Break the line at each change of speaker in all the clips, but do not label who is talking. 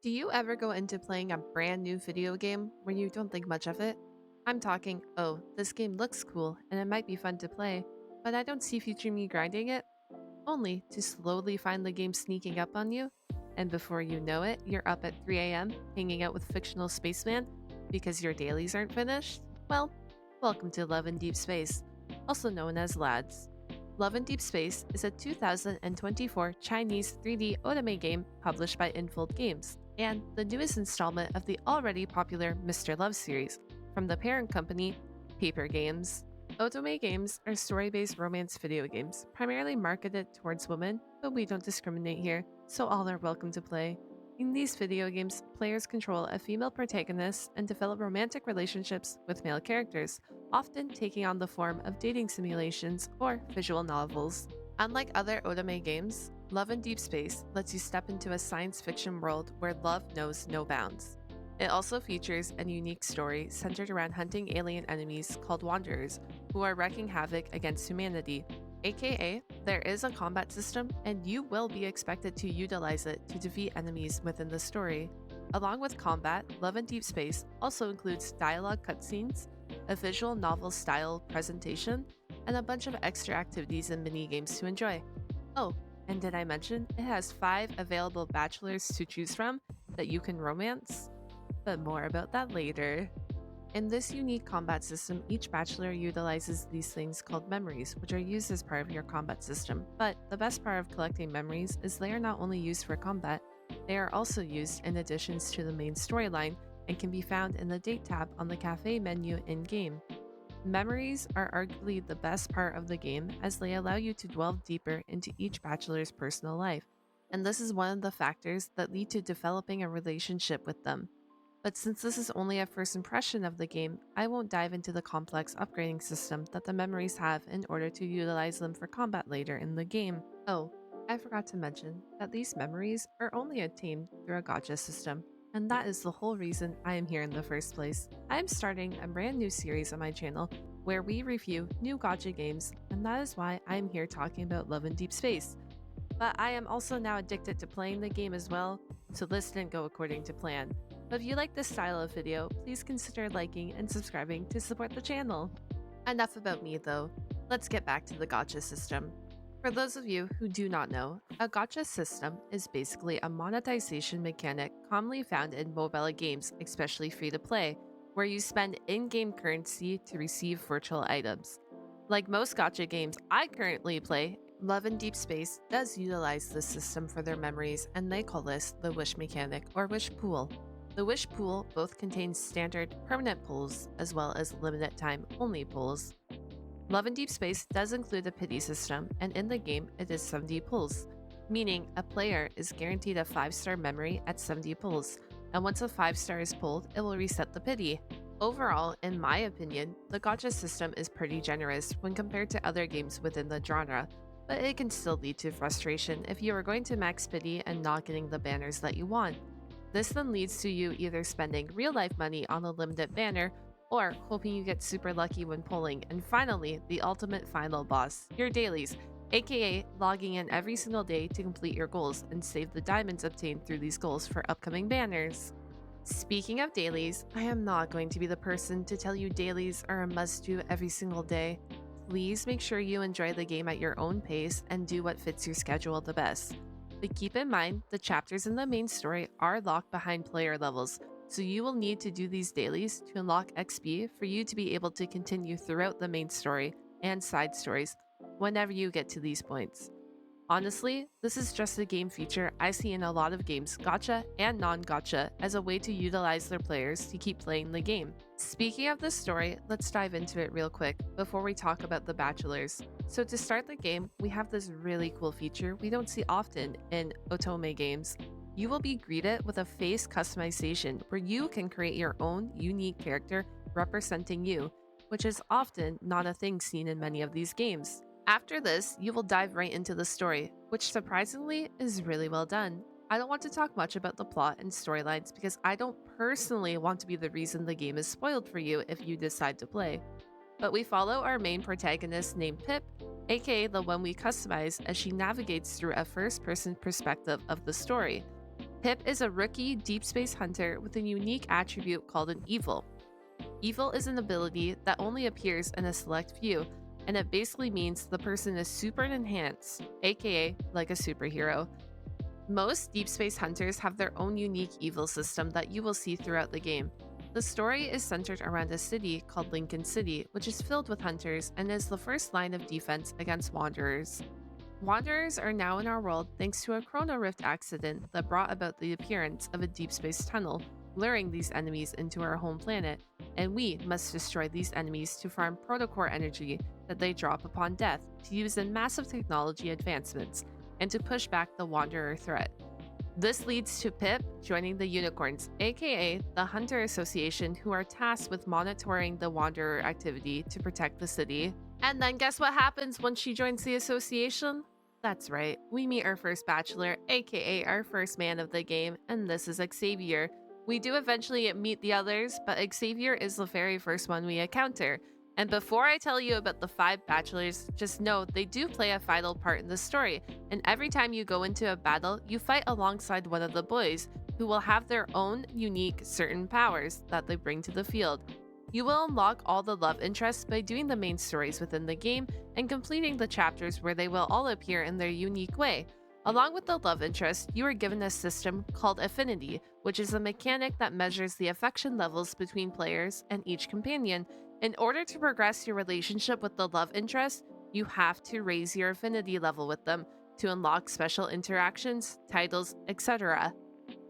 Do you ever go into playing a brand new video game where you don't think much of it? I'm talking, oh, this game looks cool and it might be fun to play, but I don't see future me grinding it, only to slowly find the game sneaking up on you, and before you know it, you're up at 3 a.m. hanging out with fictional spaceman because your dailies aren't finished? Well, welcome to Love and Deepspace, also known as LADS. Love and Deepspace is a 2024 Chinese 3D otome game published by InFold Games, and the newest installment of the already popular Mr. Love series from the parent company, Papergames. Otome games are story-based romance video games, primarily marketed towards women, but we don't discriminate here, so all are welcome to play. In these video games, players control a female protagonist and develop romantic relationships with male characters, often taking on the form of dating simulations or visual novels. Unlike other otome games, Love and Deepspace lets you step into a science fiction world where love knows no bounds. It also features a unique story centered around hunting alien enemies called Wanderers, who are wreaking havoc against humanity. AKA, there is a combat system, and you will be expected to utilize it to defeat enemies within the story. Along with combat, Love and Deepspace also includes dialogue cutscenes, a visual novel style presentation, and a bunch of extra activities and mini-games to enjoy. Oh, and did I mention it has 5 available bachelors to choose from that you can romance? But more about that later. In this unique combat system, each bachelor utilizes these things called memories, which are used as part of your combat system. But the best part of collecting memories is they are not only used for combat, they are also used in additions to the main storyline and can be found in the date tab on the cafe menu in-game. Memories are arguably the best part of the game as they allow you to delve deeper into each bachelor's personal life, and this is one of the factors that lead to developing a relationship with them. But since this is only a first impression of the game, I won't dive into the complex upgrading system that the memories have in order to utilize them for combat later in the game. Oh, I forgot to mention that these memories are only obtained through a gacha system, and that is the whole reason I am here in the first place. I am starting a brand new series on my channel where we review new gacha games, and that is why I am here talking about Love and Deepspace. But I am also now addicted to playing the game as well, so this didn't go according to plan. But if you like this style of video, please consider liking and subscribing to support the channel. Enough about me though, let's get back to the gacha system. For those of you who do not know, a gacha system is basically a monetization mechanic commonly found in mobile games, especially free-to-play, where you spend in-game currency to receive virtual items. Like most gacha games I currently play, Love and Deepspace does utilize this system for their memories, and they call this the wish mechanic or wish pool. The wish pool both contains standard permanent pools as well as limited time only pools. Love and Deepspace does include a pity system, and in the game it is 70 pulls, meaning a player is guaranteed a 5-star memory at 70 pulls, and once a 5-star is pulled, it will reset the pity. Overall, in my opinion, the gacha system is pretty generous when compared to other games within the genre, but it can still lead to frustration if you are going to max pity and not getting the banners that you want. This then leads to you either spending real-life money on a limited banner or hoping you get super lucky when pulling, and finally, the ultimate final boss, your dailies, aka logging in every single day to complete your goals and save the diamonds obtained through these goals for upcoming banners. Speaking of dailies, I am not going to be the person to tell you dailies are a must-do every single day. Please make sure you enjoy the game at your own pace and do what fits your schedule the best. But keep in mind, the chapters in the main story are locked behind player levels, so you will need to do these dailies to unlock XP for you to be able to continue throughout the main story and side stories whenever you get to these points. Honestly, this is just a game feature I see in a lot of games, gacha and non-gacha, as a way to utilize their players to keep playing the game. Speaking of this story, let's dive into it real quick before we talk about the bachelors. So to start the game, we have this really cool feature we don't see often in otome games. You will be greeted with a face customization where you can create your own unique character representing you, which is often not a thing seen in many of these games. After this, you will dive right into the story, which surprisingly is really well done. I don't want to talk much about the plot and storylines because I don't personally want to be the reason the game is spoiled for you if you decide to play. But we follow our main protagonist named Pip, aka the one we customize as she navigates through a first-person perspective of the story. Pip is a rookie deep space hunter with a unique attribute called an evil. Evil is an ability that only appears in a select few, and it basically means the person is super enhanced, aka like a superhero. Most deep space hunters have their own unique evil system that you will see throughout the game. The story is centered around a city called Lincoln City, which is filled with hunters and is the first line of defense against wanderers. Wanderers are now in our world thanks to a chrono rift accident that brought about the appearance of a deep space tunnel, luring these enemies into our home planet, and we must destroy these enemies to farm protocore energy that they drop upon death to use in massive technology advancements and to push back the wanderer threat. This leads to Pip joining the Unicorns, aka the Hunter Association, who are tasked with monitoring the wanderer activity to protect the city. And then guess what happens when she joins the association? That's right, we meet our first bachelor, aka our first man of the game, and this is Xavier. We do eventually meet the others, but Xavier is the very first one we encounter. And before I tell you about the 5 bachelors, just know they do play a vital part in the story, and every time you go into a battle, you fight alongside one of the boys, who will have their own unique certain powers that they bring to the field. You will unlock all the love interests by doing the main stories within the game and completing the chapters where they will all appear in their unique way. Along with the love interest, you are given a system called affinity, which is a mechanic that measures the affection levels between players and each companion. In order to progress your relationship with the love interest, you have to raise your affinity level with them to unlock special interactions, titles, etc.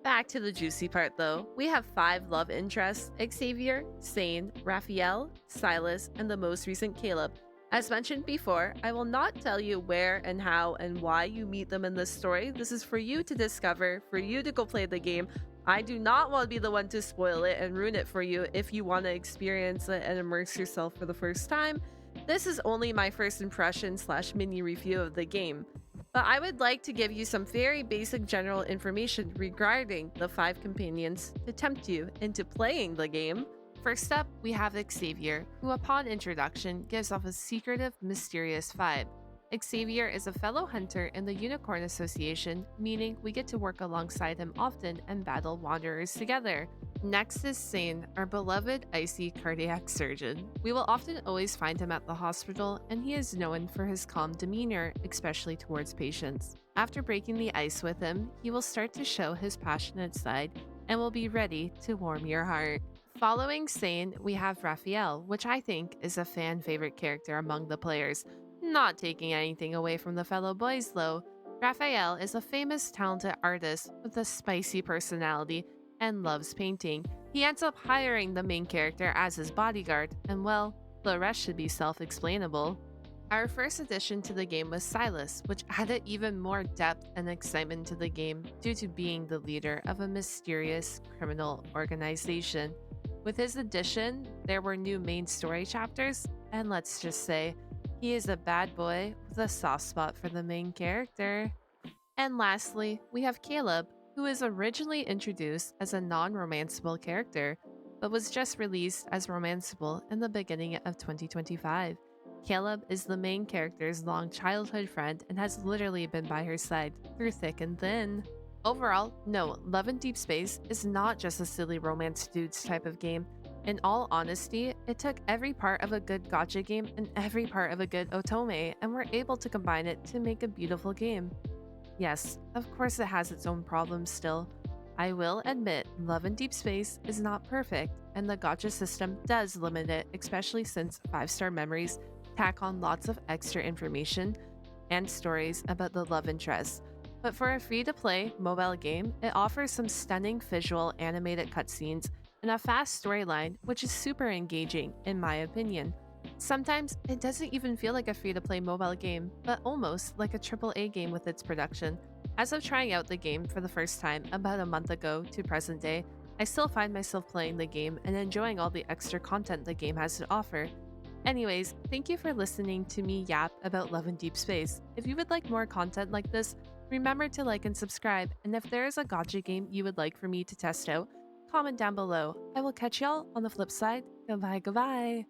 Back to the juicy part though. We have 5 love interests: Xavier, Sane, Raphael, Silas, and the most recent Caleb. As mentioned before, I will not tell you where and how and why you meet them in this story. This is for you to discover, for you to go play the game. I do not want to be the one to spoil it and ruin it for you if you want to experience it and immerse yourself for the first time. This is only my first impression / mini review of the game. But I would like to give you some very basic general information regarding the 5 companions to tempt you into playing the game. First up, we have Xavier, who upon introduction gives off a secretive, mysterious vibe. Xavier is a fellow hunter in the Unicorn Association, meaning we get to work alongside him often and battle wanderers together. Next is Sane, our beloved icy cardiac surgeon. We will often always find him at the hospital, and he is known for his calm demeanor, especially towards patients. After breaking the ice with him, he will start to show his passionate side and will be ready to warm your heart. Following Sane, we have Raphael, which I think is a fan favorite character among the players. Not taking anything away from the fellow boys though, Raphael is a famous talented artist with a spicy personality and loves painting. He ends up hiring the main character as his bodyguard, and well, the rest should be self-explainable. Our first addition to the game was Silas, which added even more depth and excitement to the game due to being the leader of a mysterious criminal organization. With his addition, there were new main story chapters, and let's just say, he is a bad boy with a soft spot for the main character. And lastly, we have Caleb, who is originally introduced as a non-romanceable character, but was just released as romanceable in the beginning of 2025. Caleb is the main character's long childhood friend and has literally been by her side through thick and thin. Overall, no, Love and Deepspace is not just a silly romance dudes type of game. In all honesty, it took every part of a good gacha game and every part of a good otome, and were able to combine it to make a beautiful game. Yes, of course it has its own problems still. I will admit Love and Deepspace is not perfect, and the gacha system does limit it, especially since 5-star memories tack on lots of extra information and stories about the love interest. But for a free-to-play mobile game, it offers some stunning visual animated cutscenes and a fast storyline, which is super engaging in my opinion. Sometimes it doesn't even feel like a free-to-play mobile game, but almost like a AAA game with its production. As of trying out the game for the first time about a month ago to present day, I still find myself playing the game and enjoying all the extra content the game has to offer. Anyways, thank you for listening to me yap about Love and Deepspace. If you would like more content like this, remember to like and subscribe, and if there is a gacha game you would like for me to test out, comment down below. I will catch y'all on the flip side. Goodbye.